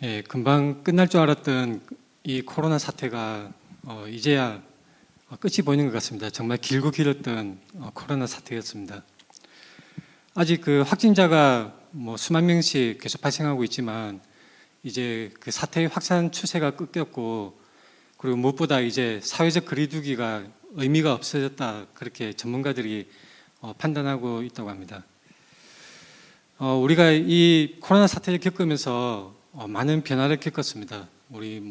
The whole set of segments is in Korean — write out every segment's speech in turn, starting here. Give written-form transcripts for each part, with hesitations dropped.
예, 금방 끝날 줄 알았던 이 코로나 사태가 이제야 끝이 보이는 것 같습니다. 정말 길고 길었던 코로나 사태였습니다. 아직 그 확진자가 수만 명씩 계속 발생하고 있지만 이제 그 사태의 확산 추세가 끊겼고, 그리고 무엇보다 이제 사회적 거리두기가 의미가 없어졌다, 그렇게 전문가들이 판단하고 있다고 합니다. 우리가 이 코로나 사태를 겪으면서 많은 변화를 겪었습니다. 우리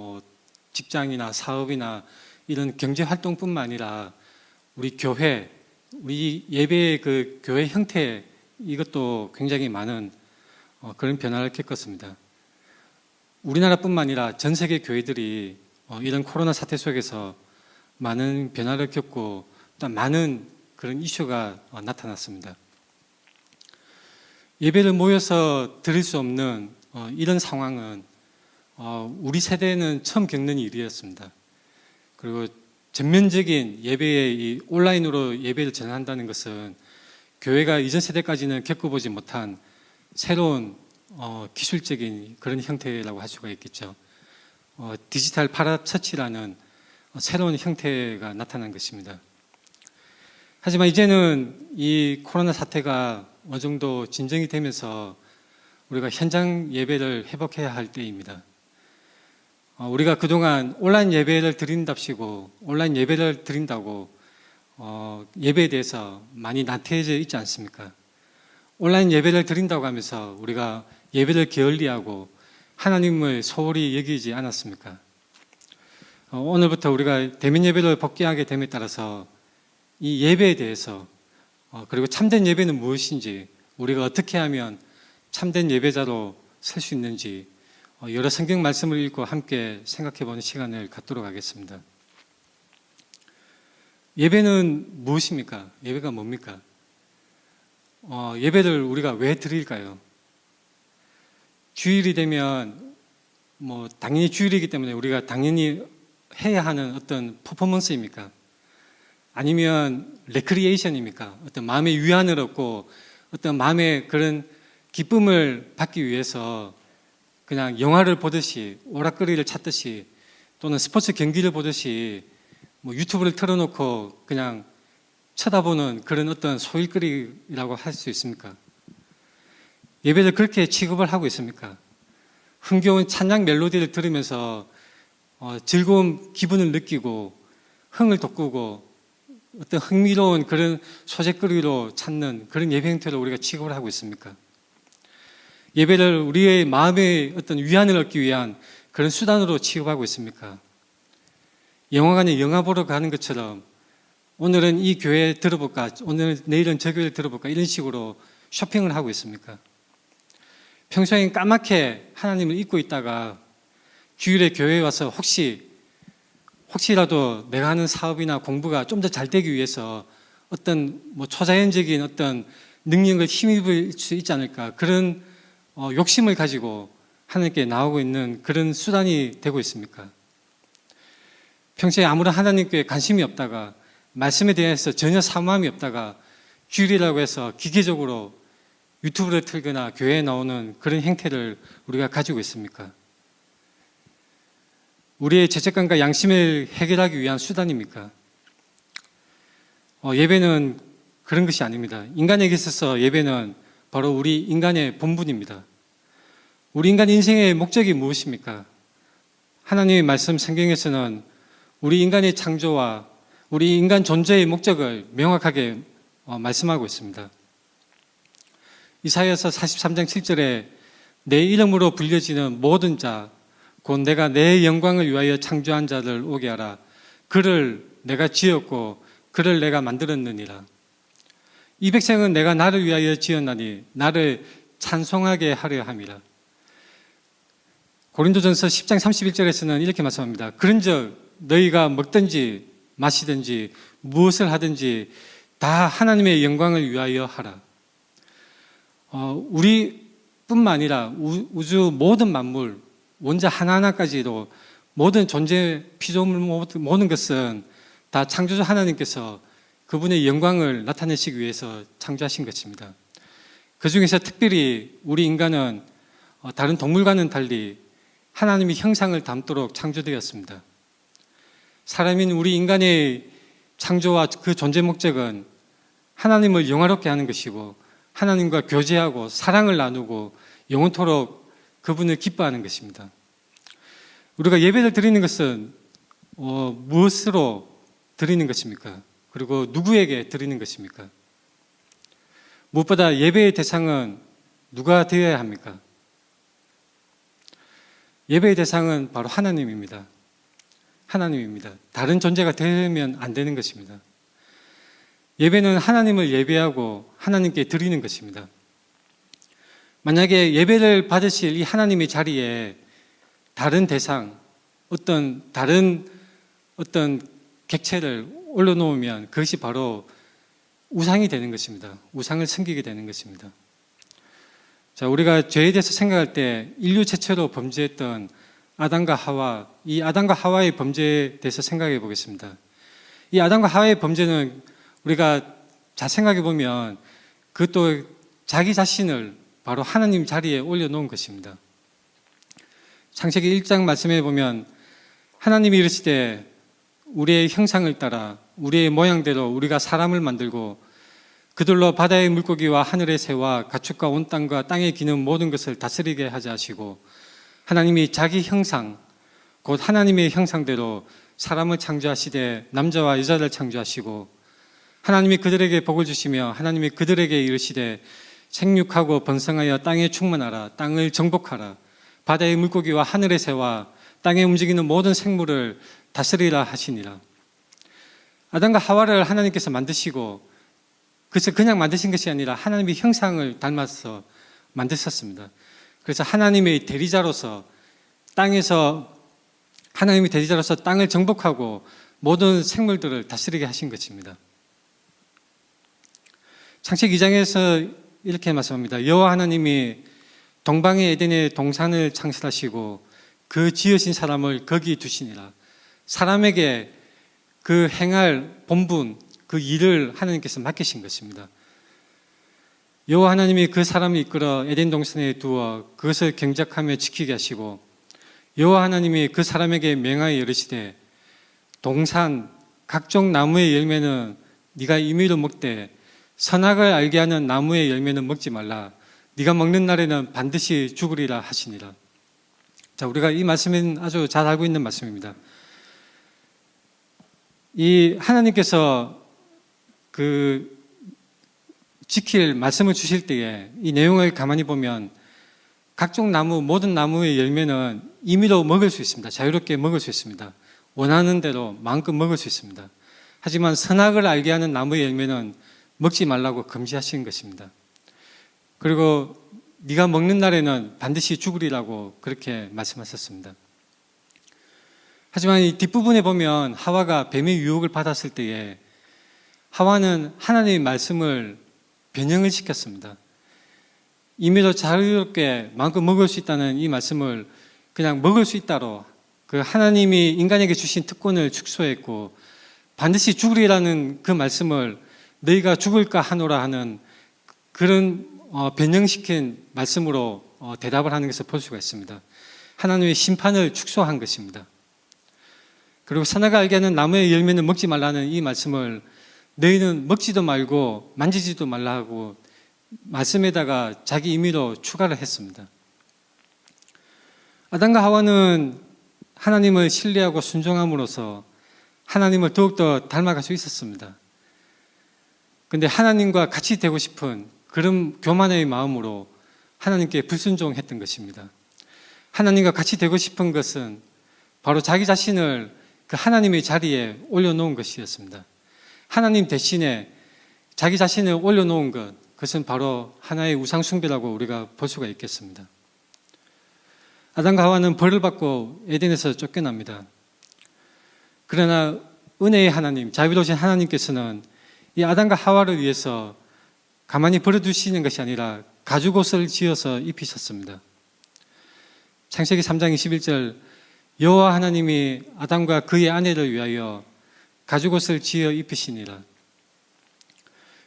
직장이나 사업이나 이런 경제 활동뿐만 아니라 우리 교회, 우리 예배의 그 교회 형태, 이것도 굉장히 많은 그런 변화를 겪었습니다. 우리나라뿐만 아니라 전 세계 교회들이 이런 코로나 사태 속에서 많은 변화를 겪고 또 많은 그런 이슈가 나타났습니다. 예배를 모여서 드릴 수 없는 이런 상황은 우리 세대는 처음 겪는 일이었습니다. 그리고 전면적인 예배의 이 온라인으로 예배를 전한다는 것은 교회가 이전 세대까지는 겪어보지 못한 새로운 기술적인 그런 형태라고 할 수가 있겠죠. 디지털 파라처치라는 새로운 형태가 나타난 것입니다. 하지만 이제는 이 코로나 사태가 어느 정도 진정이 되면서 우리가 현장 예배를 회복해야 할 때입니다. 우리가 그동안 온라인 예배를 드린답시고 온라인 예배를 드린다고 예배에 대해서 많이 나태해져 있지 않습니까? 온라인 예배를 드린다고 하면서 우리가 예배를 게을리하고 하나님을 소홀히 여기지 않았습니까? 오늘부터 우리가 대면 예배를 복귀하게 됨에 따라서 이 예배에 대해서 그리고 참된 예배는 무엇인지, 우리가 어떻게 하면 참된 예배자로 설 수 있는지 여러 성경 말씀을 읽고 함께 생각해보는 시간을 갖도록 하겠습니다. 예배는 무엇입니까? 예배가 뭡니까? 예배를 우리가 왜 드릴까요? 주일이 되면 당연히 주일이기 때문에 우리가 당연히 해야 하는 어떤 퍼포먼스입니까? 아니면 레크리에이션입니까? 어떤 마음의 위안을 얻고 어떤 마음의 그런 기쁨을 받기 위해서 그냥 영화를 보듯이, 오락거리를 찾듯이, 또는 스포츠 경기를 보듯이 유튜브를 틀어놓고 그냥 쳐다보는 그런 어떤 소일거리라고 할 수 있습니까? 예배를 그렇게 취급을 하고 있습니까? 흥겨운 찬양 멜로디를 들으면서 즐거운 기분을 느끼고 흥을 돋구고 어떤 흥미로운 그런 소재거리로 찾는 그런 예배 형태를 우리가 취급을 하고 있습니까? 예배를 우리의 마음의 어떤 위안을 얻기 위한 그런 수단으로 취급하고 있습니까? 영화관에 영화 보러 가는 것처럼 오늘은 이 교회에 들어볼까, 내일은 저 교회에 들어볼까, 이런 식으로 쇼핑을 하고 있습니까? 평소엔 까맣게 하나님을 잊고 있다가 주일에 교회에 와서 혹시라도 내가 하는 사업이나 공부가 좀 더 잘 되기 위해서 어떤 초자연적인 어떤 능력을 힘입을 수 있지 않을까, 그런 욕심을 가지고 하나님께 나오고 있는 그런 수단이 되고 있습니까? 평소에 아무런 하나님께 관심이 없다가, 말씀에 대해서 전혀 사모함이 없다가 주일이라고 해서 기계적으로 유튜브를 틀거나 교회에 나오는 그런 행태를 우리가 가지고 있습니까? 우리의 죄책감과 양심을 해결하기 위한 수단입니까? 예배는 그런 것이 아닙니다. 인간에게 있어서 예배는 바로 우리 인간의 본분입니다. 우리 인간 인생의 목적이 무엇입니까? 하나님의 말씀 성경에서는 우리 인간의 창조와 우리 인간 존재의 목적을 명확하게 말씀하고 있습니다. 이사야서 43장 7절에 내 이름으로 불려지는 모든 자, 곧 내가 내 영광을 위하여 창조한 자를 오게 하라. 그를 내가 지었고 그를 내가 만들었느니라. 이 백성은 내가 나를 위하여 지었나니 나를 찬송하게 하려 함이라. 고린도전서 10장 31절에서는 이렇게 말씀합니다. 그런즉 너희가 먹든지 마시든지 무엇을 하든지 다 하나님의 영광을 위하여 하라. 우리뿐만 아니라 우주 모든 만물, 원자 하나하나까지도 모든 존재 피조물 모든 것은 다 창조주 하나님께서 그분의 영광을 나타내시기 위해서 창조하신 것입니다. 그 중에서 특별히 우리 인간은 다른 동물과는 달리 하나님의 형상을 담도록 창조되었습니다. 사람인 우리 인간의 창조와 그 존재 목적은 하나님을 영화롭게 하는 것이고 하나님과 교제하고 사랑을 나누고 영원토록 그분을 기뻐하는 것입니다. 우리가 예배를 드리는 것은 무엇으로 드리는 것입니까? 그리고 누구에게 드리는 것입니까? 무엇보다 예배의 대상은 누가 되어야 합니까? 예배의 대상은 바로 하나님입니다. 하나님입니다. 다른 존재가 되면 안 되는 것입니다. 예배는 하나님을 예배하고 하나님께 드리는 것입니다. 만약에 예배를 받으실 이 하나님의 자리에 다른 대상, 다른 객체를 올려놓으면 그것이 바로 우상이 되는 것입니다. 우상을 섬기게 되는 것입니다. 자, 우리가 죄에 대해서 생각할 때 인류 최초로 범죄했던 아담과 하와, 이 아담과 하와의 범죄에 대해서 생각해 보겠습니다. 이 아담과 하와의 범죄는 우리가 잘 생각해 보면 그것도 자기 자신을 바로 하나님 자리에 올려놓은 것입니다. 창세기 1장 말씀해 보면 하나님이 이르시되 우리의 형상을 따라 우리의 모양대로 우리가 사람을 만들고 그들로 바다의 물고기와 하늘의 새와 가축과 온 땅과 땅에 기는 모든 것을 다스리게 하자 하시고 하나님이 자기 형상 곧 하나님의 형상대로 사람을 창조하시되 남자와 여자를 창조하시고 하나님이 그들에게 복을 주시며 하나님이 그들에게 이르시되 생육하고 번성하여 땅에 충만하라 땅을 정복하라 바다의 물고기와 하늘의 새와 땅에 움직이는 모든 생물을 다스리라 하시니라. 아담과 하와를 하나님께서 만드시고 그래서 그냥 만드신 것이 아니라 하나님의 형상을 닮아서 만드셨습니다. 그래서 하나님의 대리자로서 하나님의 대리자로서 땅을 정복하고 모든 생물들을 다스리게 하신 것입니다. 창세기 2장에서 이렇게 말씀합니다. 여호와 하나님이 동방의 에덴의 동산을 창설하시고 그 지으신 사람을 거기 두시니라. 사람에게 그 행할 본분, 그 일을 하나님께서 맡기신 것입니다. 여호와 하나님이 그 사람을 이끌어 에덴 동산에 두어 그것을 경작하며 지키게 하시고 여호와 하나님이 그 사람에게 명하여 이르시되 동산 각종 나무의 열매는 네가 임의로 먹되 선악을 알게 하는 나무의 열매는 먹지 말라. 네가 먹는 날에는 반드시 죽으리라 하시니라. 자, 우리가 이 말씀은 아주 잘 알고 있는 말씀입니다. 이 하나님께서 지킬 말씀을 주실 때에 이 내용을 가만히 보면 각종 나무, 모든 나무의 열매는 임의로 먹을 수 있습니다. 자유롭게 먹을 수 있습니다. 원하는 대로 마음껏 먹을 수 있습니다. 하지만 선악을 알게 하는 나무의 열매는 먹지 말라고 금지하신 것입니다. 그리고 네가 먹는 날에는 반드시 죽으리라고 그렇게 말씀하셨습니다. 하지만 이 뒷부분에 보면 하와가 뱀의 유혹을 받았을 때에 하와는 하나님의 말씀을 변형을 시켰습니다. 임의로 자유롭게 마음껏 먹을 수 있다는 이 말씀을 그냥 먹을 수 있다로 그 하나님이 인간에게 주신 특권을 축소했고 반드시 죽으리라는 그 말씀을 너희가 죽을까 하노라 하는 그런 변형시킨 말씀으로 대답을 하는 것을 볼 수가 있습니다. 하나님의 심판을 축소한 것입니다. 그리고 선악을 알게 하는 나무의 열매는 먹지 말라는 이 말씀을 너희는 먹지도 말고 만지지도 말라 하고 말씀에다가 자기 임의로 추가를 했습니다. 아담과 하와는 하나님을 신뢰하고 순종함으로써 하나님을 더욱더 닮아갈 수 있었습니다. 그런데 하나님과 같이 되고 싶은 그런 교만의 마음으로 하나님께 불순종했던 것입니다. 하나님과 같이 되고 싶은 것은 바로 자기 자신을 그 하나님의 자리에 올려놓은 것이었습니다. 하나님 대신에 자기 자신을 올려놓은 것, 그것은 바로 하나의 우상숭배라고 우리가 볼 수가 있겠습니다. 아담과 하와는 벌을 받고 에덴에서 쫓겨납니다. 그러나 은혜의 하나님, 자비로우신 하나님께서는 이 아담과 하와를 위해서 가만히 버려두시는 것이 아니라 가죽옷을 지어서 입히셨습니다. 창세기 3장 21절 여호와 하나님이 아담과 그의 아내를 위하여 가죽옷을 지어 입히시니라.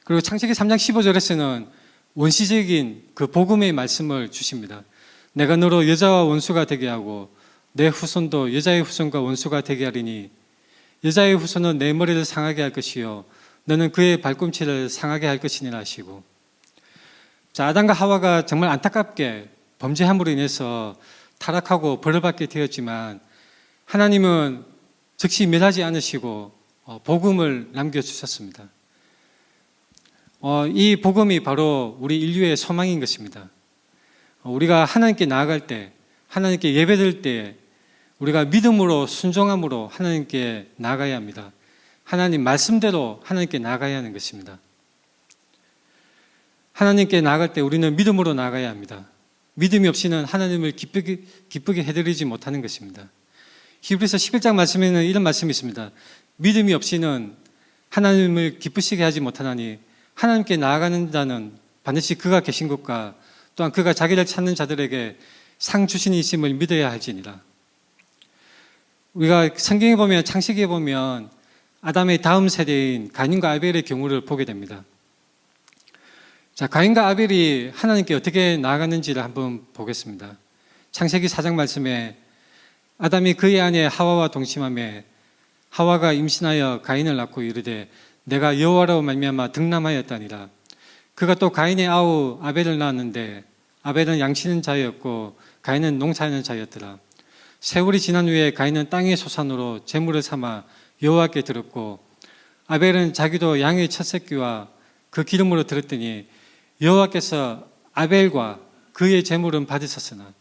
그리고 창세기 3장 15절에서는 원시적인 그 복음의 말씀을 주십니다. 내가 너로 여자와 원수가 되게 하고 내 후손도 여자의 후손과 원수가 되게 하리니 여자의 후손은 내 머리를 상하게 할 것이요 너는 그의 발꿈치를 상하게 할 것이니라 하시고, 자, 아담과 하와가 정말 안타깝게 범죄함으로 인해서 타락하고 벌을 받게 되었지만 하나님은 즉시 멸하지 않으시고 복음을 남겨주셨습니다. 이 복음이 바로 우리 인류의 소망인 것입니다. 우리가 하나님께 나아갈 때, 하나님께 예배드릴 때 우리가 믿음으로 순종함으로 하나님께 나아가야 합니다. 하나님 말씀대로 하나님께 나아가야 하는 것입니다. 하나님께 나아갈 때 우리는 믿음으로 나아가야 합니다. 믿음이 없이는 하나님을 기쁘게 해드리지 못하는 것입니다. 히브리서 11장 말씀에는 이런 말씀이 있습니다. 믿음이 없이는 하나님을 기쁘시게 하지 못하나니 하나님께 나아가는 자는 반드시 그가 계신 것과 또한 그가 자기를 찾는 자들에게 상 주신이 있음을 믿어야 할지니라. 우리가 성경에 보면, 창세기에 보면 아담의 다음 세대인 가인과 아벨의 경우를 보게 됩니다. 자, 가인과 아벨이 하나님께 어떻게 나아갔는지를 한번 보겠습니다. 창세기 4장 말씀에 아담이 그의 아내 하와와 동침하며 하와가 임신하여 가인을 낳고 이르되 내가 여호와로 말미암아 득남하였다니라. 그가 또 가인의 아우 아벨을 낳았는데 아벨은 양치는 자였고 가인은 농사하는 자였더라. 세월이 지난 후에 가인은 땅의 소산으로 제물을 삼아 여호와께 드렸고 아벨은 자기도 양의 첫 새끼와 그 기름으로 드렸더니 여호와께서 아벨과 그의 제물은 받으셨으나,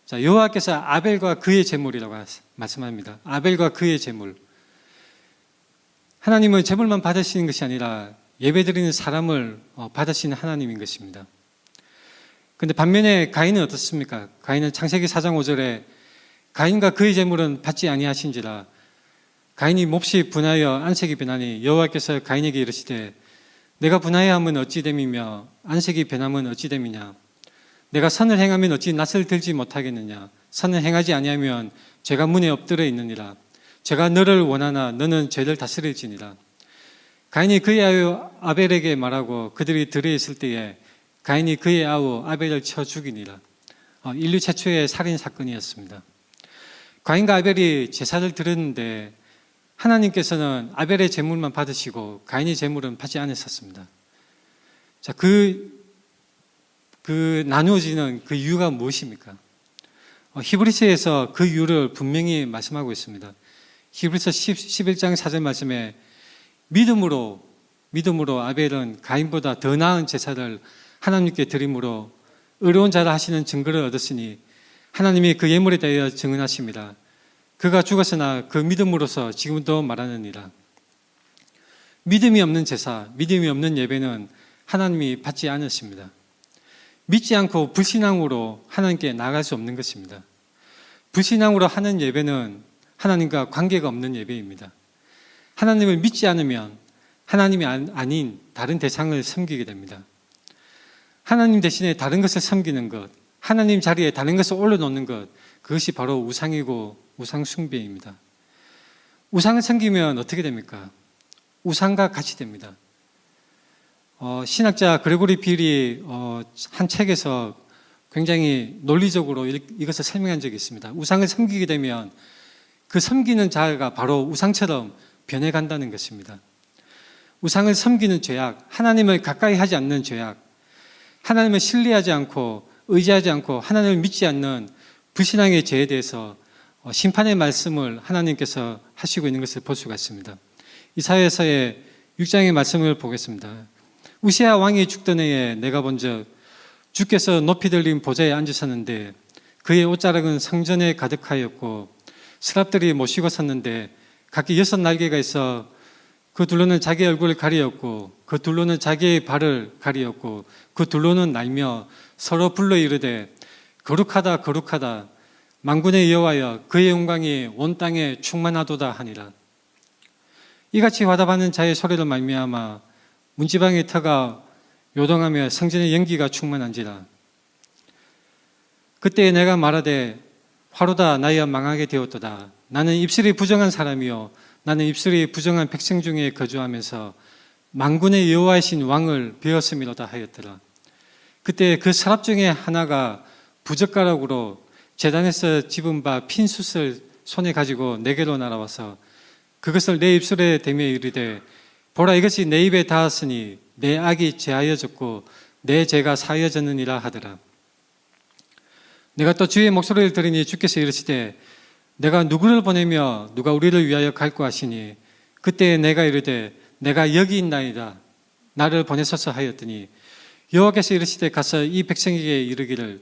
자, 여호와께서 아벨과 그의 제물이라고 말씀합니다. 아벨과 그의 제물. 하나님은 제물만 받으시는 것이 아니라 예배드리는 사람을 받으시는 하나님인 것입니다. 그런데 반면에 가인은 어떻습니까? 가인은 창세기 4장 5절에 가인과 그의 제물은 받지 아니하신지라. 가인이 몹시 분하여 안색이 변하니 여호와께서 가인에게 이르시되 내가 분하여함은 어찌 됨이며 안색이 변함은 어찌 됨이냐. 내가 선을 행하면 어찌 낯을 들지 못하겠느냐. 선을 행하지 아니하면 죄가 문에 엎드려 있느니라. 제가 너를 원하나 너는 죄를 다스릴지니라. 가인이 그의 아우 아벨에게 말하고 그들이 들에 있을 때에 가인이 그의 아우 아벨을 쳐 죽이니라. 인류 최초의 살인 사건이었습니다. 가인과 아벨이 제사를 드렸는데 하나님께서는 아벨의 제물만 받으시고 가인의 제물은 받지 않으셨습니다. 자, 그 나누어지는 그 이유가 무엇입니까? 히브리서에서 그 이유를 분명히 말씀하고 있습니다. 히브리서 11장 4절 말씀에 믿음으로 아벨은 가인보다 더 나은 제사를 하나님께 드림으로 의로운 자라 하시는 증거를 얻었으니 하나님이 그 예물에 대하여 증언하십니다. 그가 죽었으나 그 믿음으로서 지금도 말하느니라. 믿음이 없는 제사, 믿음이 없는 예배는 하나님이 받지 않으십니다. 믿지 않고 불신앙으로 하나님께 나아갈 수 없는 것입니다. 불신앙으로 하는 예배는 하나님과 관계가 없는 예배입니다. 하나님을 믿지 않으면 하나님이 아닌 다른 대상을 섬기게 됩니다. 하나님 대신에 다른 것을 섬기는 것, 하나님 자리에 다른 것을 올려놓는 것, 그것이 바로 우상이고 우상 숭배입니다. 우상을 섬기면 어떻게 됩니까? 우상과 같이 됩니다. 신학자 그레고리 빌이 한 책에서 굉장히 논리적으로 이것을 설명한 적이 있습니다. 우상을 섬기게 되면 그 섬기는 자가 바로 우상처럼 변해간다는 것입니다. 우상을 섬기는 죄악, 하나님을 가까이 하지 않는 죄악, 하나님을 신뢰하지 않고 의지하지 않고 하나님을 믿지 않는 불신앙의 죄에 대해서 심판의 말씀을 하나님께서 하시고 있는 것을 볼 수가 있습니다. 이사야서의 6장의 말씀을 보겠습니다. 우시야 왕이 죽던 해에 내가 본즉 주께서 높이 들린 보좌에 앉으셨는데 그의 옷자락은 성전에 가득하였고 스랍들이 모시고 섰는데 각기 6날개가 있어 그 둘로는 자기 얼굴을 가리었고 그 둘로는 자기의 발을 가리었고 그 둘로는 날며 서로 불러 이르되 거룩하다 거룩하다 만군의 여호와여 그의 영광이 온 땅에 충만하도다 하니라. 이같이 화답하는 자의 소리로 말미암아 문지방의 터가 요동하며 성전의 연기가 충만한지라. 그때 내가 말하되 화로다 나여 망하게 되었도다. 나는 입술이 부정한 사람이요 나는 입술이 부정한 백성 중에 거주하면서 만군의 여호와이신 왕을 배웠음이로다 하였더라. 그때 그 서랍 중에 하나가 부젓가락으로 제단에서 집은 바 핀숯을 손에 가지고 내게로 날아와서 그것을 내 입술에 대며 이르되 보라 이것이 내 입에 닿았으니 내 악이 제하여졌고 내 죄가 사하여졌느니라 하더라. 내가 또 주의 목소리를 들으니 주께서 이르시되 내가 누구를 보내며 누가 우리를 위하여 갈고 하시니 그때 내가 이르되 내가 여기 있나이다 나를 보내소서 하였더니 여호와께서 이르시되 가서 이 백성에게 이르기를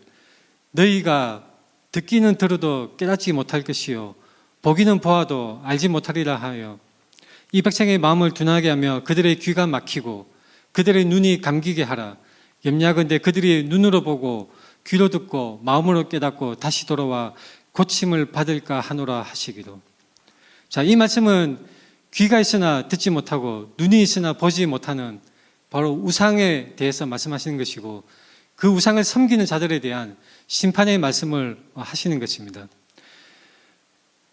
너희가 듣기는 들어도 깨닫지 못할 것이요 보기는 보아도 알지 못하리라 하여 이 백성의 마음을 둔하게 하며 그들의 귀가 막히고 그들의 눈이 감기게 하라. 염려하건대 그들이 눈으로 보고 귀로 듣고 마음으로 깨닫고 다시 돌아와 고침을 받을까 하노라 하시기로. 자, 이 말씀은 귀가 있으나 듣지 못하고 눈이 있으나 보지 못하는 바로 우상에 대해서 말씀하시는 것이고 그 우상을 섬기는 자들에 대한 심판의 말씀을 하시는 것입니다.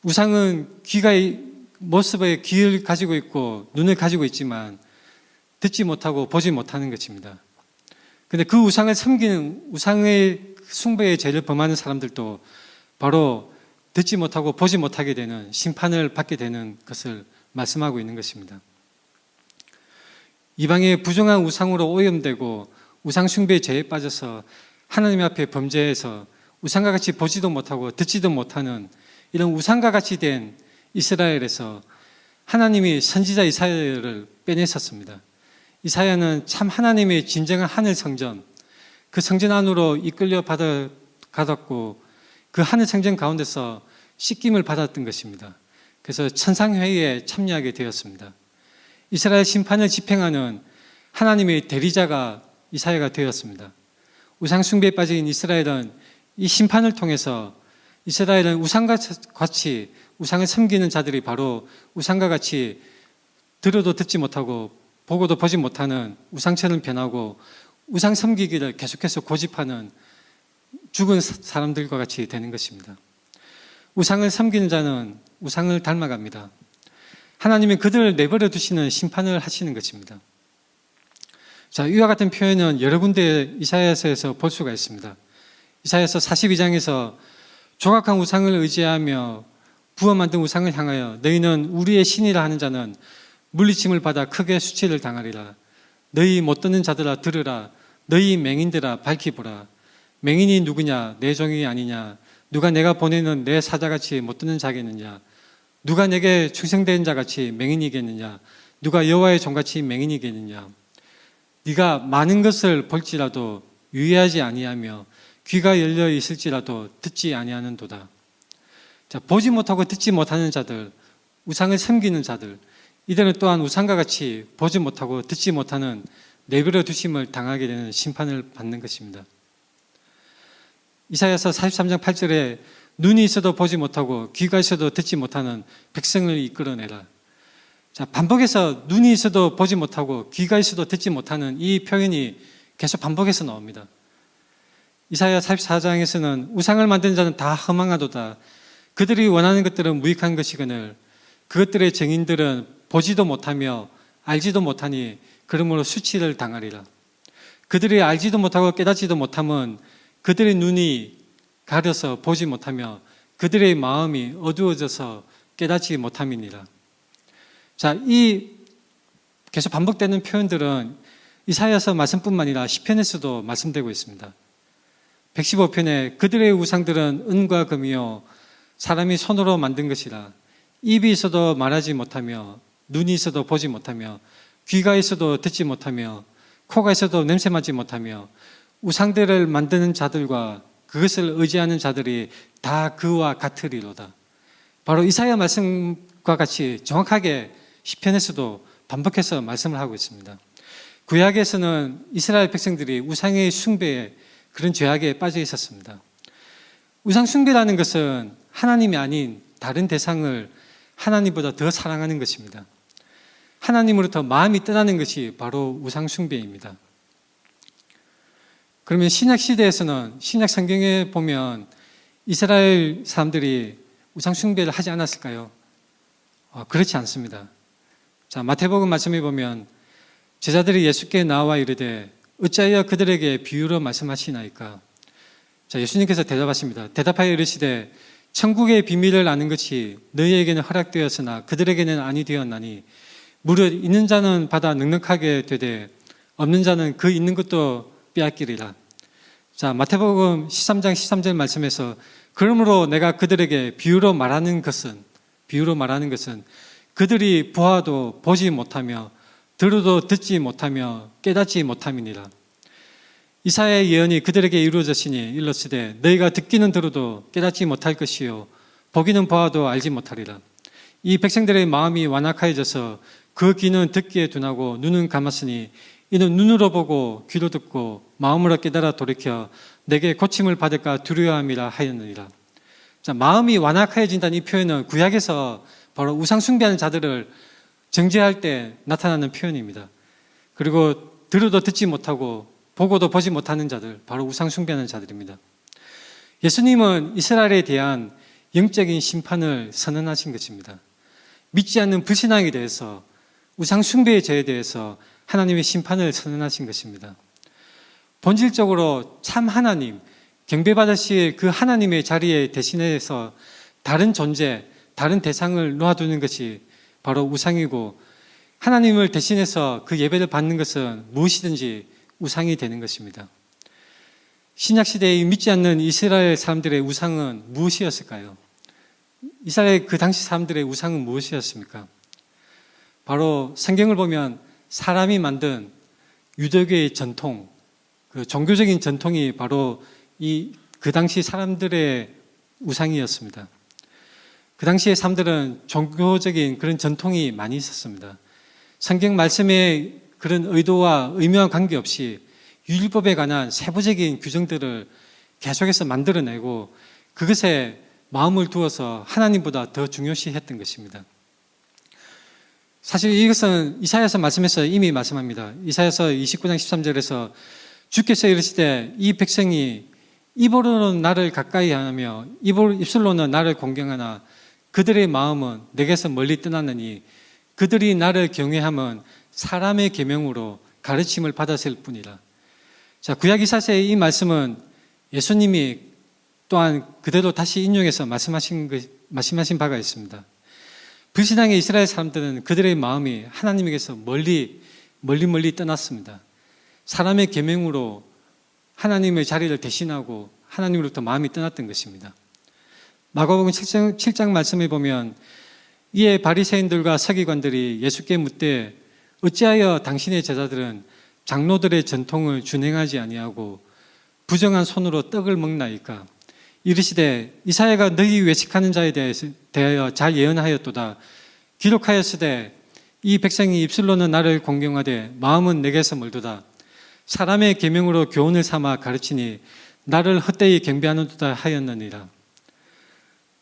우상은 귀가 모습의 귀를 가지고 있고 눈을 가지고 있지만 듣지 못하고 보지 못하는 것입니다. 그런데 그 우상을 섬기는 우상의 숭배의 죄를 범하는 사람들도 바로 듣지 못하고 보지 못하게 되는 심판을 받게 되는 것을 말씀하고 있는 것입니다. 이방의 부정한 우상으로 오염되고 우상 숭배의 죄에 빠져서 하나님 앞에 범죄해서 우상과 같이 보지도 못하고 듣지도 못하는 이런 우상과 같이 된 이스라엘에서 하나님이 선지자 이사야를 빼내셨습니다. 이사야는 참 하나님의 진정한 하늘 성전, 그 성전 안으로 이끌려 받았고 그 하늘 성전 가운데서 씻김을 받았던 것입니다. 그래서 천상회의에 참여하게 되었습니다. 이스라엘 심판을 집행하는 하나님의 대리자가 이사야가 되었습니다. 우상 숭배에 빠진 이스라엘은 이 심판을 통해서 이스라엘은 우상과 같이 우상을 섬기는 자들이 바로 우상과 같이 들어도 듣지 못하고 보고도 보지 못하는 우상처럼 변하고 우상 섬기기를 계속해서 고집하는 죽은 사람들과 같이 되는 것입니다. 우상을 섬기는 자는 우상을 닮아갑니다. 하나님은 그들을 내버려 두시는 심판을 하시는 것입니다. 자, 이와 같은 표현은 여러 군데 이사야서에서 볼 수가 있습니다. 이사야서 42장에서 조각한 우상을 의지하며 부어 만든 우상을 향하여 너희는 우리의 신이라 하는 자는 물리침을 받아 크게 수치를 당하리라. 너희 못 듣는 자들아 들으라. 너희 맹인들아 밝히 보라. 맹인이 누구냐? 내 종이 아니냐? 누가 내가 보내는 내 사자같이 못 듣는 자겠느냐? 누가 내게 충성된 자같이 맹인이겠느냐? 누가 여호와의 종같이 맹인이겠느냐? 네가 많은 것을 볼지라도 유의하지 아니하며 귀가 열려 있을지라도 듣지 아니하는도다. 자, 보지 못하고 듣지 못하는 자들, 우상을 섬기는 자들, 이들은 또한 우상과 같이 보지 못하고 듣지 못하는 내버려 두심을 당하게 되는 심판을 받는 것입니다. 이사야서 43장 8절에 눈이 있어도 보지 못하고 귀가 있어도 듣지 못하는 백성을 이끌어내라. 자, 반복해서 눈이 있어도 보지 못하고 귀가 있어도 듣지 못하는 이 표현이 계속 반복해서 나옵니다. 이사야 44장에서는 우상을 만드는 자는 다 허망하도다. 그들이 원하는 것들은 무익한 것이거늘 그것들의 증인들은 보지도 못하며 알지도 못하니 그러므로 수치를 당하리라. 그들이 알지도 못하고 깨닫지도 못함은 그들의 눈이 가려서 보지 못하며 그들의 마음이 어두워져서 깨닫지 못함이니라. 자, 이 계속 반복되는 표현들은 이사야서 말씀뿐만 아니라 시편에서도 말씀되고 있습니다. 115편에 그들의 우상들은 은과 금이요 사람이 손으로 만든 것이라. 입이 있어도 말하지 못하며 눈이 있어도 보지 못하며 귀가 있어도 듣지 못하며 코가 있어도 냄새 맡지 못하며 우상들을 만드는 자들과 그것을 의지하는 자들이 다 그와 같으리로다. 바로 이사야 말씀과 같이 정확하게 시편에서도 반복해서 말씀을 하고 있습니다. 구약에서는 이스라엘 백성들이 우상의 숭배에 그런 죄악에 빠져 있었습니다. 우상 숭배라는 것은 하나님이 아닌 다른 대상을 하나님보다 더 사랑하는 것입니다. 하나님으로부터 마음이 떠나는 것이 바로 우상 숭배입니다. 그러면 신약 시대에서는 신약 성경에 보면 이스라엘 사람들이 우상 숭배를 하지 않았을까요? 그렇지 않습니다. 자, 마태복음 말씀에 보면 제자들이 예수께 나와 이르되 어찌하여 그들에게 비유로 말씀하시나이까? 자, 예수님께서 대답하십니다. 대답하여 이르시되 천국의 비밀을 아는 것이 너희에게는 허락되었으나 그들에게는 아니 되었나니 무릇 있는 자는 받아 넉넉하게 되되 없는 자는 그 있는 것도 빼앗기리라. 자, 마태복음 13장 13절 말씀에서 그러므로 내가 그들에게 비유로 말하는 것은 그들이 보아도 보지 못하며 들어도 듣지 못하며 깨닫지 못함이니라. 이사야의 예언이 그들에게 이루어졌으니 일렀으되 너희가 듣기는 들어도 깨닫지 못할 것이요 보기는 보아도 알지 못하리라. 이 백성들의 마음이 완악하여져서 그 귀는 듣기에 둔하고 눈은 감았으니 이는 눈으로 보고 귀로 듣고 마음으로 깨달아 돌이켜 내게 고침을 받을까 두려워함이라 하였느니라. 자, 마음이 완악하여진다는 이 표현은 구약에서 바로 우상 숭배하는 자들을 정죄할 때 나타나는 표현입니다. 그리고 들어도 듣지 못하고 보고도 보지 못하는 자들, 바로 우상 숭배하는 자들입니다. 예수님은 이스라엘에 대한 영적인 심판을 선언하신 것입니다. 믿지 않는 불신앙에 대해서, 우상 숭배의 죄에 대해서 하나님의 심판을 선언하신 것입니다. 본질적으로 참 하나님, 경배받으실 그 하나님의 자리에 대신해서 다른 존재, 다른 대상을 놓아두는 것이 바로 우상이고, 하나님을 대신해서 그 예배를 받는 것은 무엇이든지 우상이 되는 것입니다. 신약시대에 믿지 않는 이스라엘 사람들의 우상은 무엇이었을까요? 이스라엘 그 당시 사람들의 우상은 무엇이었습니까? 바로 성경을 보면 사람이 만든 유대교의 전통, 그 종교적인 전통이 바로 그 당시 사람들의 우상이었습니다. 그 당시의 사람들은 종교적인 그런 전통이 많이 있었습니다. 성경 말씀에 그런 의도와 의미와 관계없이 율법에 관한 세부적인 규정들을 계속해서 만들어내고 그것에 마음을 두어서 하나님보다 더 중요시했던 것입니다. 사실 이것은 이사야서 말씀에서 이미 말씀합니다. 이사야서 29장 13절에서 주께서 이르시되 이 백성이 입으로는 나를 가까이 하며 입술로는 나를 공경하나 그들의 마음은 내게서 멀리 떠났느니 그들이 나를 경외함은 사람의 계명으로 가르침을 받았을 뿐이라. 자, 구약 이사야의 이 말씀은 예수님이 또한 그대로 다시 인용해서 말씀하신 바가 있습니다. 불신앙의 이스라엘 사람들은 그들의 마음이 하나님에게서 멀리 떠났습니다. 사람의 계명으로 하나님의 자리를 대신하고 하나님으로부터 마음이 떠났던 것입니다. 마가복음 7장 말씀에 보면 이에 바리새인들과 서기관들이 예수께 묻되 어찌하여 당신의 제자들은 장로들의 전통을 준행하지 아니하고 부정한 손으로 떡을 먹나이까? 이르시되 이사야가 너희 외식하는 자에 대하여 잘 예언하였도다. 기록하였으되 이 백성이 입술로는 나를 공경하되 마음은 내게서 멀도다. 사람의 계명으로 교훈을 삼아 가르치니 나를 헛되이 경배하는도다 하였느니라.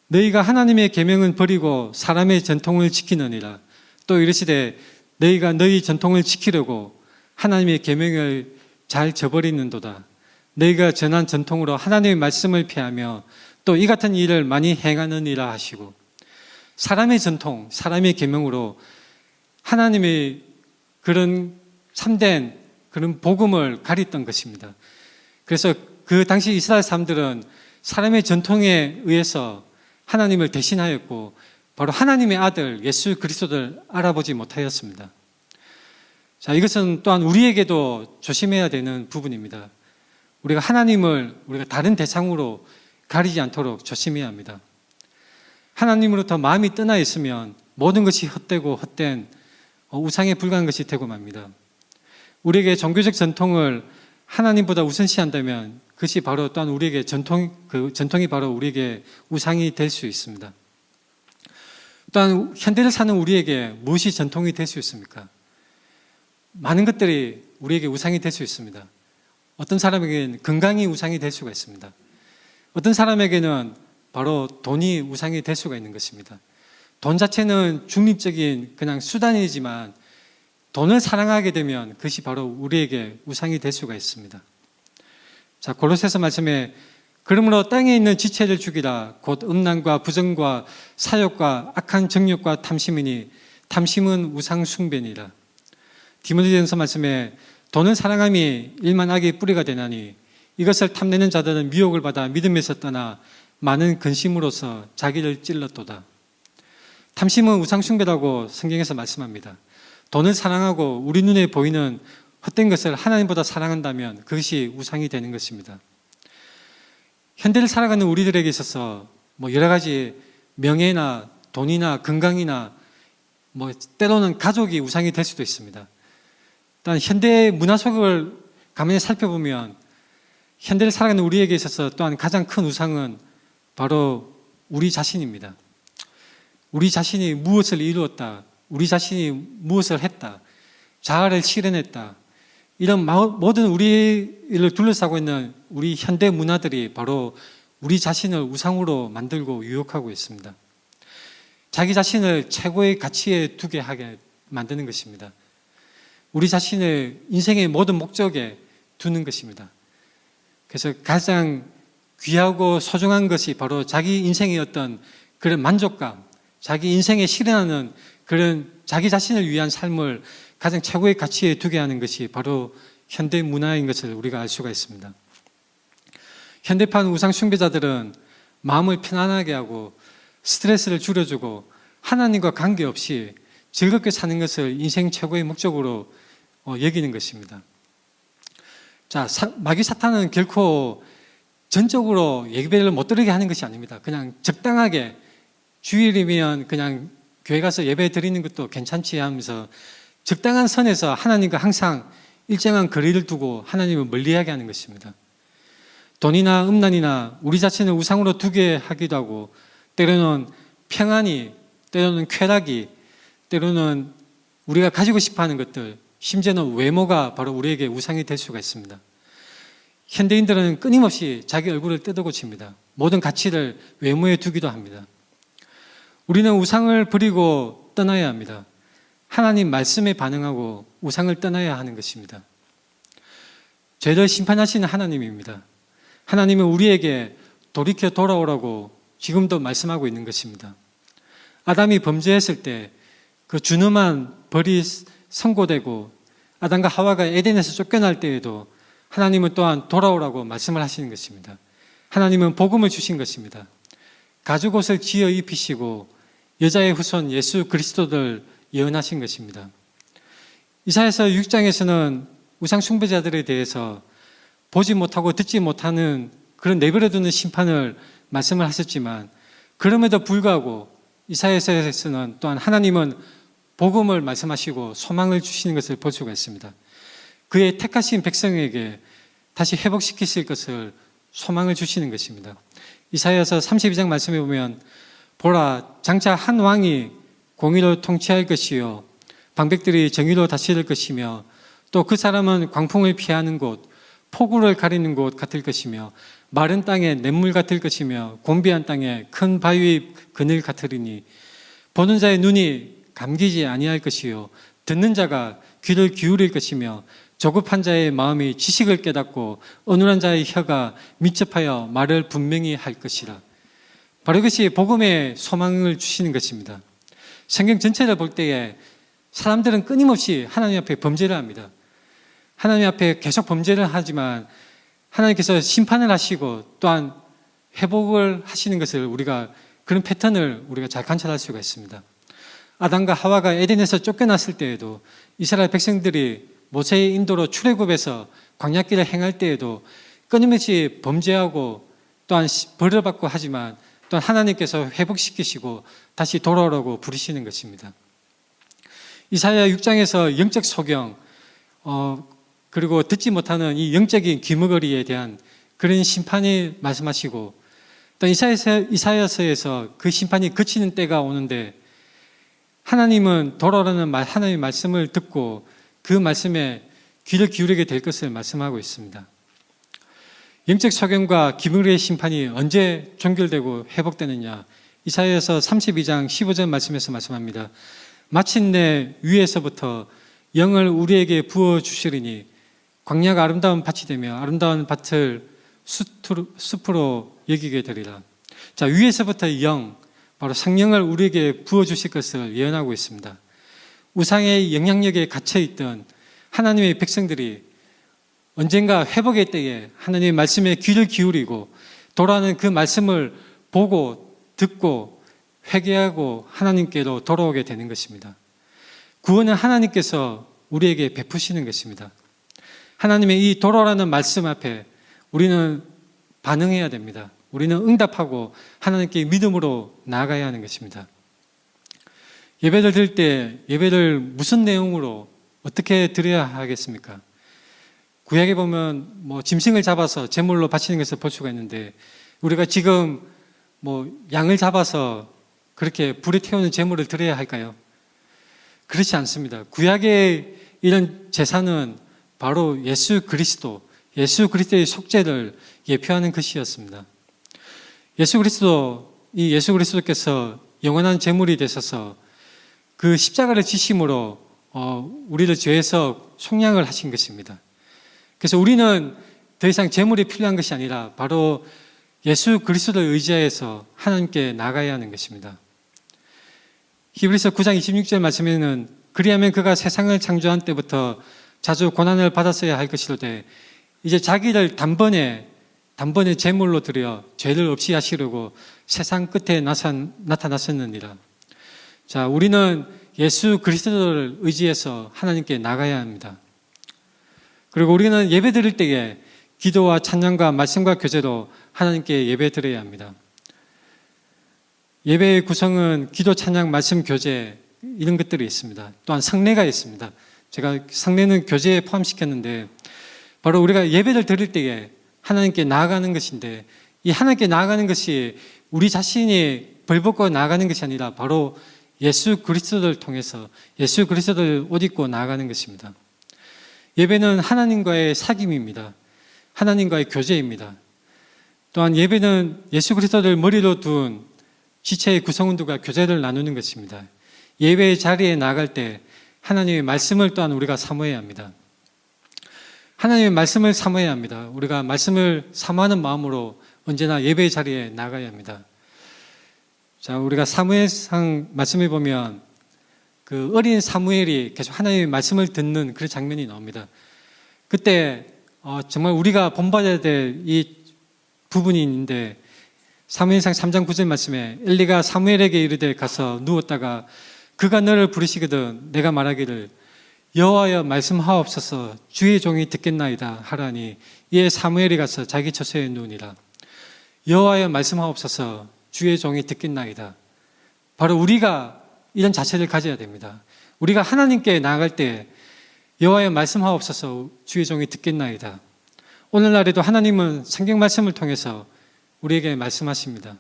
너희가 하나님의 계명은 버리고 사람의 전통을 지키느니라. 또 이르시되 너희가 너희 전통을 지키려고 하나님의 계명을 잘 저버리는도다. 너희가 전한 전통으로 하나님의 말씀을 피하며 또 이 같은 일을 많이 행하느니라 하시고, 사람의 전통, 사람의 계명으로 하나님의 그런 참된 그런 복음을 가렸던 것입니다. 그래서 그 당시 이스라엘 사람들은 사람의 전통에 의해서 하나님을 대신하였고 바로 하나님의 아들 예수 그리스도를 알아보지 못하였습니다. 자, 이것은 또한 우리에게도 조심해야 되는 부분입니다. 우리가 하나님을 우리가 다른 대상으로 가리지 않도록 조심해야 합니다. 하나님으로부터 마음이 떠나 있으면 모든 것이 헛되고 헛된 우상에 불과한 것이 되고 맙니다. 우리에게 종교적 전통을 하나님보다 우선시한다면 그것이 바로 또한 우리에게 전통이 바로 우리에게 우상이 될 수 있습니다. 또한 현대를 사는 우리에게 무엇이 전통이 될 수 있습니까? 많은 것들이 우리에게 우상이 될 수 있습니다. 어떤 사람에게는 건강이 우상이 될 수가 있습니다. 어떤 사람에게는 바로 돈이 우상이 될 수가 있는 것입니다. 돈 자체는 중립적인 그냥 수단이지만 돈을 사랑하게 되면 그것이 바로 우리에게 우상이 될 수가 있습니다. 자, 골로새서 말씀에 그러므로 땅에 있는 지체를 죽이라. 곧 음란과 부정과 사욕과 악한 정욕과 탐심이니 탐심은 우상 숭배니라. 디모데전서 말씀에 돈을 사랑함이 일만 악의 뿌리가 되나니 이것을 탐내는 자들은 미혹을 받아 믿음에서 떠나 많은 근심으로서 자기를 찔렀도다. 탐심은 우상숭배라고 성경에서 말씀합니다. 돈을 사랑하고 우리 눈에 보이는 헛된 것을 하나님보다 사랑한다면 그것이 우상이 되는 것입니다. 현대를 살아가는 우리들에게 있어서 여러 가지 명예나 돈이나 건강이나 때로는 가족이 우상이 될 수도 있습니다. 일단 현대 문화 속을 가만히 살펴보면 현대를 살아가는 우리에게 있어서 또한 가장 큰 우상은 바로 우리 자신입니다. 우리 자신이 무엇을 이루었다, 우리 자신이 무엇을 했다, 자아를 실현했다, 이런 모든 우리를 둘러싸고 있는 우리 현대 문화들이 바로 우리 자신을 우상으로 만들고 유혹하고 있습니다. 자기 자신을 최고의 가치에 두게 하게 만드는 것입니다. 우리 자신을 인생의 모든 목적에 두는 것입니다. 그래서 가장 귀하고 소중한 것이 바로 자기 인생의 어떤 그런 만족감, 자기 인생에 실현하는 그런 자기 자신을 위한 삶을 가장 최고의 가치에 두게 하는 것이 바로 현대 문화인 것을 우리가 알 수가 있습니다. 현대판 우상 숭배자들은 마음을 편안하게 하고 스트레스를 줄여주고 하나님과 관계없이 즐겁게 사는 것을 인생 최고의 목적으로 여기는 것입니다. 자, 마귀 사탄은 결코 전적으로 예배를 못 드리게 하는 것이 아닙니다. 그냥 적당하게 주일이면 그냥 교회 가서 예배 드리는 것도 괜찮지 하면서 적당한 선에서 하나님과 항상 일정한 거리를 두고 하나님을 멀리하게 하는 것입니다. 돈이나 음란이나 우리 자신을 우상으로 두게 하기도 하고 때로는 평안이, 때로는 쾌락이, 때로는 우리가 가지고 싶어하는 것들, 심지어는 외모가 바로 우리에게 우상이 될 수가 있습니다. 현대인들은 끊임없이 자기 얼굴을 뜯어고칩니다. 모든 가치를 외모에 두기도 합니다. 우리는 우상을 버리고 떠나야 합니다. 하나님 말씀에 반응하고 우상을 떠나야 하는 것입니다. 죄를 심판하시는 하나님입니다. 하나님은 우리에게 돌이켜 돌아오라고 지금도 말씀하고 있는 것입니다. 아담이 범죄했을 때 그 준엄한 벌이 선고되고 아담과 하와가 에덴에서 쫓겨날 때에도 하나님은 또한 돌아오라고 말씀을 하시는 것입니다. 하나님은 복음을 주신 것입니다. 가죽옷을 지어 입히시고 여자의 후손 예수 그리스도를 예언하신 것입니다. 이사야서 6장에서는 우상 숭배자들에 대해서 보지 못하고 듣지 못하는 그런 내버려두는 심판을 말씀을 하셨지만 그럼에도 불구하고 이사야서에서는 또한 하나님은 복음을 말씀하시고 소망을 주시는 것을 볼 수가 있습니다. 그의 택하신 백성에게 다시 회복시키실 것을 소망을 주시는 것입니다. 이사야서 32장 말씀해 보면 보라, 장차 한 왕이 공의로 통치할 것이요 방백들이 정의로 다스릴 것이며 또 그 사람은 광풍을 피하는 곳, 폭우를 가리는 곳 같을 것이며 마른 땅에 냇물 같을 것이며 곤비한 땅에 큰 바위의 그늘 같으리니 보는 자의 눈이 감기지 아니할 것이요 듣는 자가 귀를 기울일 것이며 조급한 자의 마음이 지식을 깨닫고 어눌한 자의 혀가 민첩하여 말을 분명히 할 것이라. 바로 이것이 복음의 소망을 주시는 것입니다. 성경 전체를 볼 때에 사람들은 끊임없이 하나님 앞에 범죄를 합니다. 하나님 앞에 계속 범죄를 하지만 하나님께서 심판을 하시고 또한 회복을 하시는 것을 우리가 그런 패턴을 우리가 잘 관찰할 수가 있습니다. 아담과 하와가 에덴에서 쫓겨났을 때에도 이스라엘 백성들이 모세의 인도로 출애굽해서 광야길을 행할 때에도 끊임없이 범죄하고 또한 벌을 받고 하지만 또한 하나님께서 회복시키시고 다시 돌아오라고 부르시는 것입니다. 이사야 6장에서 영적 소경 그리고 듣지 못하는 이 영적인 귀머거리에 대한 그런 심판이 말씀하시고 또 이사야서에서 그 심판이 그치는 때가 오는데 하나님은 돌아오라는 하나님의 말씀을 듣고 그 말씀에 귀를 기울이게 될 것을 말씀하고 있습니다. 영적 소경과 기물의 심판이 언제 종결되고 회복되느냐? 이사야서 32장 15절 말씀에서 말씀합니다. 마침내 위에서부터 영을 우리에게 부어주시리니 광야가 아름다운 밭이 되며 아름다운 밭을 숲으로 여기게 되리라. 자, 위에서부터 영, 바로 성령을 우리에게 부어주실 것을 예언하고 있습니다. 우상의 영향력에 갇혀있던 하나님의 백성들이 언젠가 회복의 때에 하나님의 말씀에 귀를 기울이고 돌아오는 그 말씀을 보고 듣고 회개하고 하나님께로 돌아오게 되는 것입니다. 구원은 하나님께서 우리에게 베푸시는 것입니다. 하나님의 이 돌아오라는 말씀 앞에 우리는 반응해야 됩니다. 우리는 응답하고 하나님께 믿음으로 나아가야 하는 것입니다. 예배를 드릴 때 예배를 무슨 내용으로 어떻게 드려야 하겠습니까? 구약에 보면 짐승을 잡아서 제물로 바치는 것을 볼 수가 있는데 우리가 지금 양을 잡아서 그렇게 불에 태우는 제물을 드려야 할까요? 그렇지 않습니다. 구약의 이런 제사는 바로 예수 그리스도의 속죄를 예표하는 것이었습니다. 예수 그리스도께서 영원한 제물이 되셔서 그 십자가를 지심으로 우리를 죄에서 속량을 하신 것입니다. 그래서 우리는 더 이상 제물이 필요한 것이 아니라 바로 예수 그리스도를 의지하여서 하나님께 나가야 하는 것입니다. 히브리서 9장 26절 말씀에는 그리하면 그가 세상을 창조한 때부터 자주 고난을 받았어야 할 것이로되 이제 자기를 단번에 제물로 드려 죄를 없이 하시려고 세상 끝에 나타났었느니라. 자, 우리는 예수 그리스도를 의지해서 하나님께 나가야 합니다. 그리고 우리는 예배 드릴 때에 기도와 찬양과 말씀과 교제로 하나님께 예배 드려야 합니다. 예배의 구성은 기도, 찬양, 말씀, 교제 이런 것들이 있습니다. 또한 성례가 있습니다. 제가 성례는 교제에 포함시켰는데 바로 우리가 예배를 드릴 때에 하나님께 나아가는 것인데 이 하나님께 나아가는 것이 우리 자신이 벌벗고 나아가는 것이 아니라 바로 예수 그리스도를 통해서 예수 그리스도를 옷 입고 나아가는 것입니다. 예배는 하나님과의 사귐입니다. 하나님과의 교제입니다. 또한 예배는 예수 그리스도를 머리로 둔 지체의 구성원들과 교제를 나누는 것입니다. 예배의 자리에 나아갈 때 하나님의 말씀을 또한 우리가 사모해야 합니다. 하나님의 말씀을 사모해야 합니다. 우리가 말씀을 사모하는 마음으로 언제나 예배의 자리에 나가야 합니다. 자, 우리가 사무엘상 말씀을 보면 그 어린 사무엘이 계속 하나님의 말씀을 듣는 그런 장면이 나옵니다. 그때 정말 우리가 본받아야 될 이 부분이 있는데 사무엘상 3장 9절 말씀에 엘리가 사무엘에게 이르되 가서 누웠다가 그가 너를 부르시거든 내가 말하기를 여호와여 말씀하옵소서 주의 종이 듣겠나이다 하라니 이에 사무엘이 가서 자기 처소에 누우니라. 여호와여 말씀하옵소서 주의 종이 듣겠나이다. 바로 우리가 이런 자체를 가져야 됩니다. 우리가 하나님께 나아갈 때 여호와여 말씀하옵소서 주의 종이 듣겠나이다. 오늘날에도 하나님은 성경 말씀을 통해서 우리에게 말씀하십니다.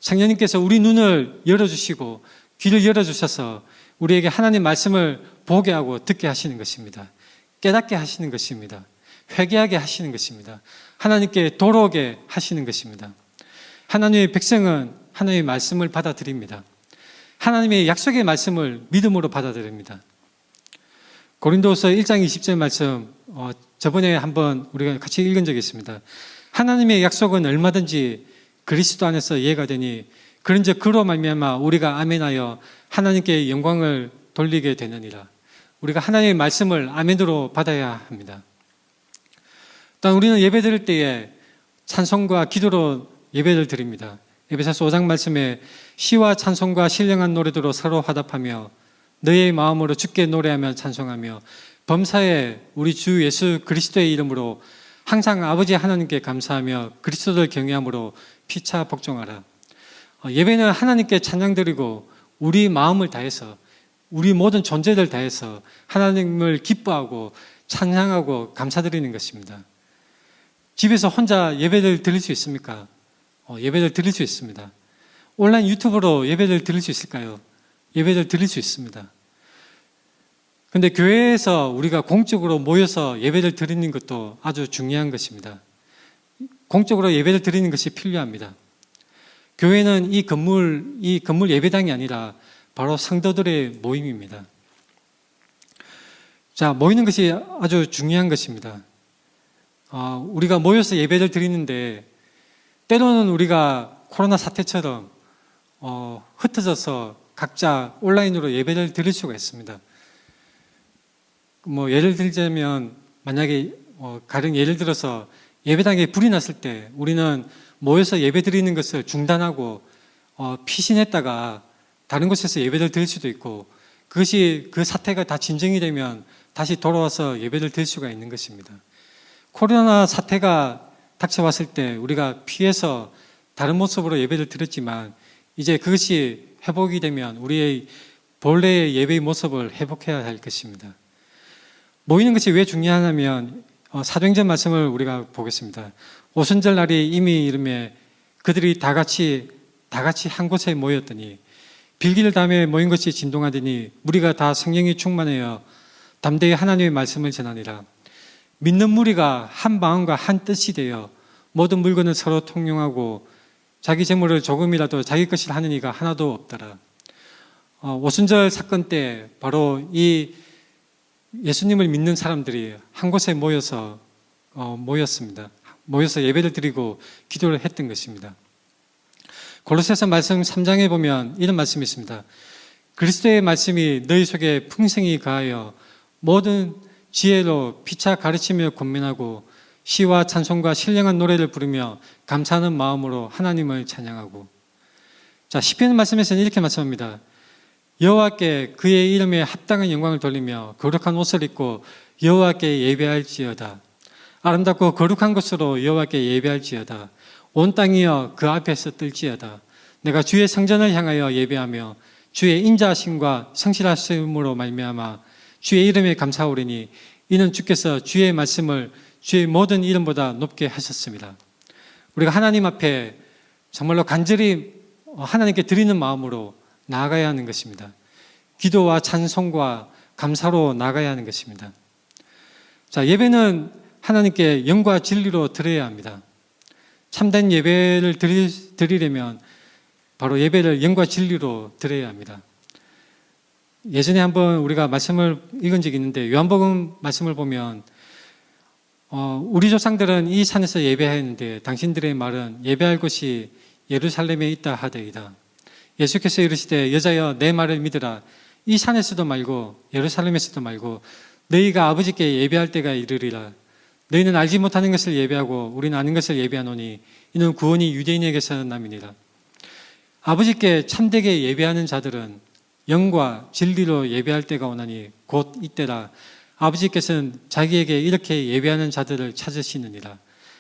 성령님께서 우리 눈을 열어주시고 귀를 열어주셔서 우리에게 하나님 말씀을 보게 하고 듣게 하시는 것입니다. 깨닫게 하시는 것입니다. 회개하게 하시는 것입니다. 하나님께 돌아오게 하시는 것입니다. 하나님의 백성은 하나님의 말씀을 받아들입니다. 하나님의 약속의 말씀을 믿음으로 받아들입니다. 고린도서 1장 20절 말씀 저번에 한번 우리가 같이 읽은 적이 있습니다. 하나님의 약속은 얼마든지 그리스도 안에서 이해가 되니 그런즉 그로 말미암아 우리가 아멘하여 하나님께 영광을 돌리게 되느니라. 우리가 하나님의 말씀을 아멘으로 받아야 합니다. 또한 우리는 예배 드릴 때에 찬송과 기도로 예배를 드립니다. 에베소서 5장 말씀에 시와 찬송과 신령한 노래들로 서로 화답하며 너의 마음으로 주께 노래하며 찬송하며 범사에 우리 주 예수 그리스도의 이름으로 항상 아버지 하나님께 감사하며 그리스도를 경외함으로 피차 복종하라. 예배는 하나님께 찬양 드리고 우리 마음을 다해서 우리 모든 존재를 다해서 하나님을 기뻐하고 찬양하고 감사드리는 것입니다. 집에서 혼자 예배를 드릴 수 있습니까? 예배를 드릴 수 있습니다. 온라인 유튜브로 예배를 드릴 수 있을까요? 예배를 드릴 수 있습니다. 그런데 교회에서 우리가 공적으로 모여서 예배를 드리는 것도 아주 중요한 것입니다. 공적으로 예배를 드리는 것이 필요합니다. 교회는 이 건물 예배당이 아니라 바로 성도들의 모임입니다. 자, 모이는 것이 아주 중요한 것입니다. 우리가 모여서 예배를 드리는데 때로는 우리가 코로나 사태처럼 흩어져서 각자 온라인으로 예배를 드릴 수가 있습니다. 예를 들자면 만약에 가령 예를 들어서 예배당에 불이 났을 때 우리는 모여서 예배 드리는 것을 중단하고 피신했다가 다른 곳에서 예배를 드릴 수도 있고, 그것이 그 사태가 다 진정이 되면 다시 돌아와서 예배를 드릴 수가 있는 것입니다. 코로나 사태가 닥쳐왔을 때 우리가 피해서 다른 모습으로 예배를 드렸지만 이제 그것이 회복이 되면 우리의 본래의 예배의 모습을 회복해야 할 것입니다. 모이는 것이 왜 중요하냐면 사도행전 말씀을 우리가 보겠습니다. 오순절 날이 이미 이름에 그들이 다 같이 한 곳에 모였더니 빌기를 담에 모인 것이 진동하더니 무리가 다 성령이 충만하여 담대히 하나님의 말씀을 전하니라. 믿는 무리가 한 마음과 한 뜻이 되어 모든 물건을 서로 통용하고 자기 재물을 조금이라도 자기 것이라 하는 이가 하나도 없더라. 오순절 사건 때 바로 이 예수님을 믿는 사람들이 한 곳에 모였습니다. 모여서 예배를 드리고 기도를 했던 것입니다. 골로새서 말씀 3장에 보면 이런 말씀이 있습니다. 그리스도의 말씀이 너희 속에 풍성히 가하여 모든 지혜로 피차 가르치며 권면하고 시와 찬송과 신령한 노래를 부르며 감사하는 마음으로 하나님을 찬양하고. 자, 시편 말씀에서는 이렇게 말씀합니다. 여호와께 그의 이름에 합당한 영광을 돌리며 거룩한 옷을 입고 여호와께 예배할지어다. 아름답고 거룩한 것으로 여호와께 예배할지어다. 온 땅이여 그 앞에서 뜰지어다. 내가 주의 성전을 향하여 예배하며 주의 인자하심과 성실하심으로 말미암아 주의 이름에 감사하오리니 이는 주께서 주의 말씀을 주의 모든 이름보다 높게 하셨습니다. 우리가 하나님 앞에 정말로 간절히 하나님께 드리는 마음으로 나아가야 하는 것입니다. 기도와 찬송과 감사로 나아가야 하는 것입니다. 자, 예배는 하나님께 영과 진리로 드려야 합니다. 참된 예배를 드리려면 바로 예배를 영과 진리로 드려야 합니다. 예전에 한번 우리가 말씀을 읽은 적이 있는데 요한복음 말씀을 보면 우리 조상들은 이 산에서 예배하였는데 당신들의 말은 예배할 곳이 예루살렘에 있다 하더이다. 예수께서 이르시되 여자여 내 말을 믿으라. 이 산에서도 말고 예루살렘에서도 말고 너희가 아버지께 예배할 때가 이르리라. 너희는 알지 못하는 것을 예배하고 우리는 아는 것을 예배하노니 이는 구원이 유대인에게서 남이니라. 아버지께 참되게 예배하는 자들은 영과 진리로 예배할 때가 오나니 곧 이때라. 아버지께서는 자기에게 이렇게 예배하는 자들을 찾으시느니라.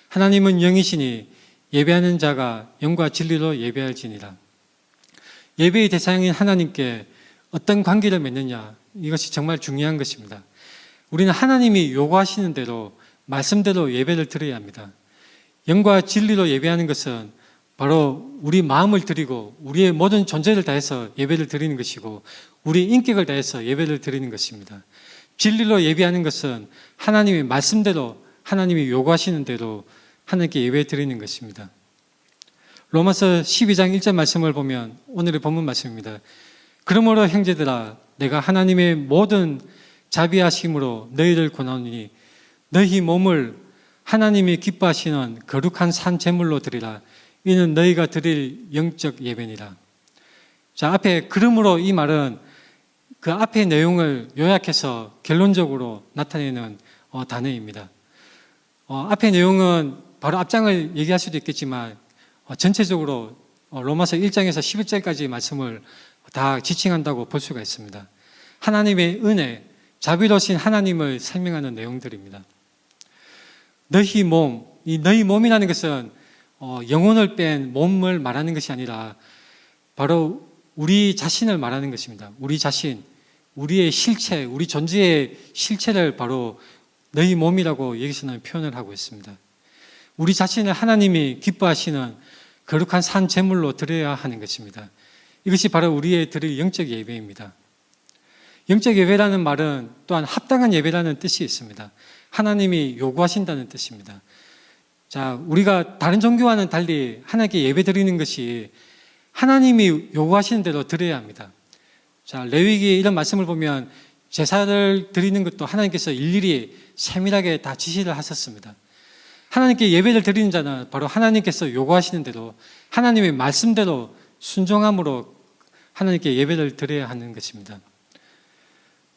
하나님은 영이시니 예배하는 자가 영과 진리로 예배할지니라. 예배의 대상인 하나님께 어떤 관계를 맺느냐, 이것이 정말 중요한 것입니다. 우리는 하나님이 요구하시는 대로 말씀대로 예배를 드려야 합니다. 영과 진리로 예배하는 것은 바로 우리 마음을 드리고 우리의 모든 존재를 다해서 예배를 드리는 것이고 우리 인격을 다해서 예배를 드리는 것입니다. 진리로 예배하는 것은 하나님의 말씀대로 하나님이 요구하시는 대로 하나님께 예배 드리는 것입니다. 로마서 12장 1절 말씀을 보면 오늘의 본문 말씀입니다. 그러므로 형제들아 내가 하나님의 모든 자비하심으로 너희를 권하노니 너희 몸을 하나님이 기뻐하시는 거룩한 산 제물로 드리라. 이는 너희가 드릴 영적 예배니라. 자, 앞에 그러므로 이 말은 그 앞의 내용을 요약해서 결론적으로 나타내는 단어입니다. 앞의 내용은 바로 앞장을 얘기할 수도 있겠지만 전체적으로 로마서 1장에서 11절까지 말씀을 다 지칭한다고 볼 수가 있습니다. 하나님의 은혜, 자비로우신 하나님을 설명하는 내용들입니다. 너희 몸, 이 너희 몸이라는 것은 영혼을 뺀 몸을 말하는 것이 아니라 바로 우리 자신을 말하는 것입니다. 우리 자신, 우리의 실체, 우리 존재의 실체를 바로 너희 몸이라고 여기서는 표현을 하고 있습니다. 우리 자신을 하나님이 기뻐하시는 거룩한 산 제물로 드려야 하는 것입니다. 이것이 바로 우리의 드릴 영적 예배입니다. 영적 예배라는 말은 또한 합당한 예배라는 뜻이 있습니다. 하나님이 요구하신다는 뜻입니다. 자, 우리가 다른 종교와는 달리 하나님께 예배 드리는 것이 하나님이 요구하시는 대로 드려야 합니다. 자, 레위기 이런 말씀을 보면 제사를 드리는 것도 하나님께서 일일이 세밀하게 다 지시를 하셨습니다. 하나님께 예배를 드리는 자는 바로 하나님께서 요구하시는 대로 하나님의 말씀대로 순종함으로 하나님께 예배를 드려야 하는 것입니다.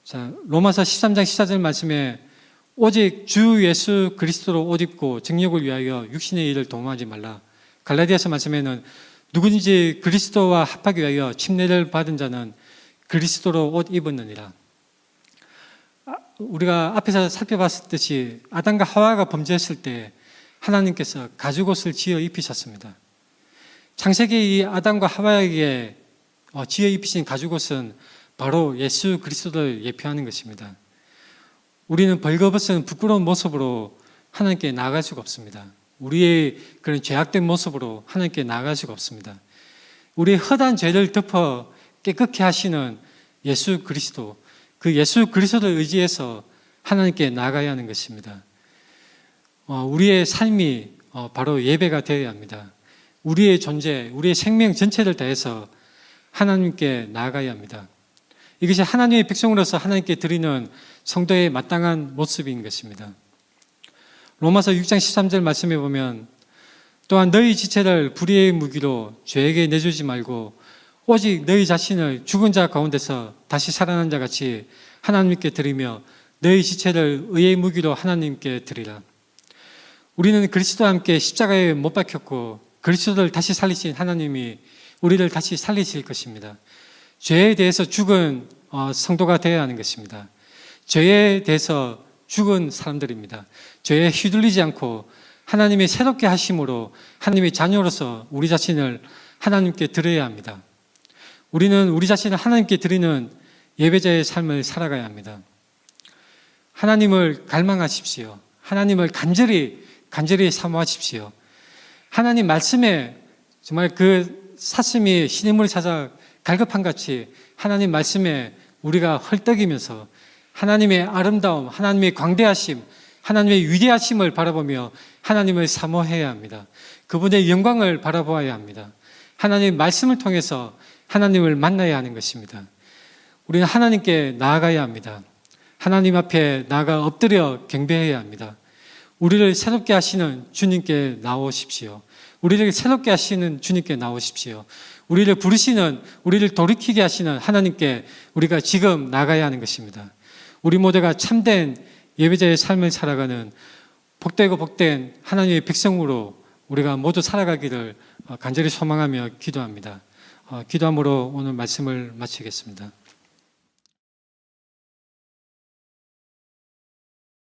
자, 로마서 13장 14절 말씀에 오직 주 예수 그리스도로 옷 입고 정욕을 위하여 육신의 일을 도모하지 말라. 갈라디아서 말씀에는 누구든지 그리스도와 합하기 위하여 침례를 받은 자는 그리스도로 옷 입었느니라. 우리가 앞에서 살펴봤듯이 아담과 하와가 범죄했을 때 하나님께서 가죽옷을 지어 입히셨습니다. 창세기 이 아담과 하와에게 지어 입히신 가죽옷은 바로 예수 그리스도를 예표하는 것입니다. 우리는 벌거벗은 부끄러운 모습으로 하나님께 나아갈 수가 없습니다. 우리의 그런 죄악된 모습으로 하나님께 나아갈 수가 없습니다. 우리의 허다한 죄를 덮어 깨끗게 하시는 예수 그리스도, 그 예수 그리스도를 의지해서 하나님께 나아가야 하는 것입니다. 우리의 삶이 바로 예배가 되어야 합니다. 우리의 존재, 우리의 생명 전체를 다해서 하나님께 나아가야 합니다. 이것이 하나님의 백성으로서 하나님께 드리는 성도의 마땅한 모습인 것입니다. 로마서 6장 13절 말씀해 보면 또한 너희 지체를 불의의 무기로 죄에게 내주지 말고 오직 너희 자신을 죽은 자 가운데서 다시 살아난 자 같이 하나님께 드리며 너희 지체를 의의 무기로 하나님께 드리라. 우리는 그리스도와 함께 십자가에 못 박혔고 그리스도를 다시 살리신 하나님이 우리를 다시 살리실 것입니다. 죄에 대해서 죽은 성도가 되어야 하는 것입니다. 죄에 대해서 죽은 사람들입니다. 죄에 휘둘리지 않고 하나님의 새롭게 하심으로 하나님의 자녀로서 우리 자신을 하나님께 드려야 합니다. 우리는 우리 자신을 하나님께 드리는 예배자의 삶을 살아가야 합니다. 하나님을 갈망하십시오. 하나님을 간절히 사모하십시오. 하나님 말씀에 정말 그 사슴이 시냇물을 찾아 갈급한 같이 하나님 말씀에 우리가 헐떡이면서 하나님의 아름다움, 하나님의 광대하심, 하나님의 위대하심을 바라보며 하나님을 사모해야 합니다. 그분의 영광을 바라보아야 합니다. 하나님의 말씀을 통해서 하나님을 만나야 하는 것입니다. 우리는 하나님께 나아가야 합니다. 하나님 앞에 나아가 엎드려 경배해야 합니다. 우리를 새롭게 하시는 주님께 나오십시오. 우리를 새롭게 하시는 주님께 나오십시오. 우리를 부르시는, 우리를 돌이키게 하시는 하나님께 우리가 지금 나가야 하는 것입니다. 우리 모두가 참된 예배자의 삶을 살아가는 복되고 복된 하나님의 백성으로 우리가 모두 살아가기를 간절히 소망하며 기도합니다. 기도함으로 오늘 말씀을 마치겠습니다.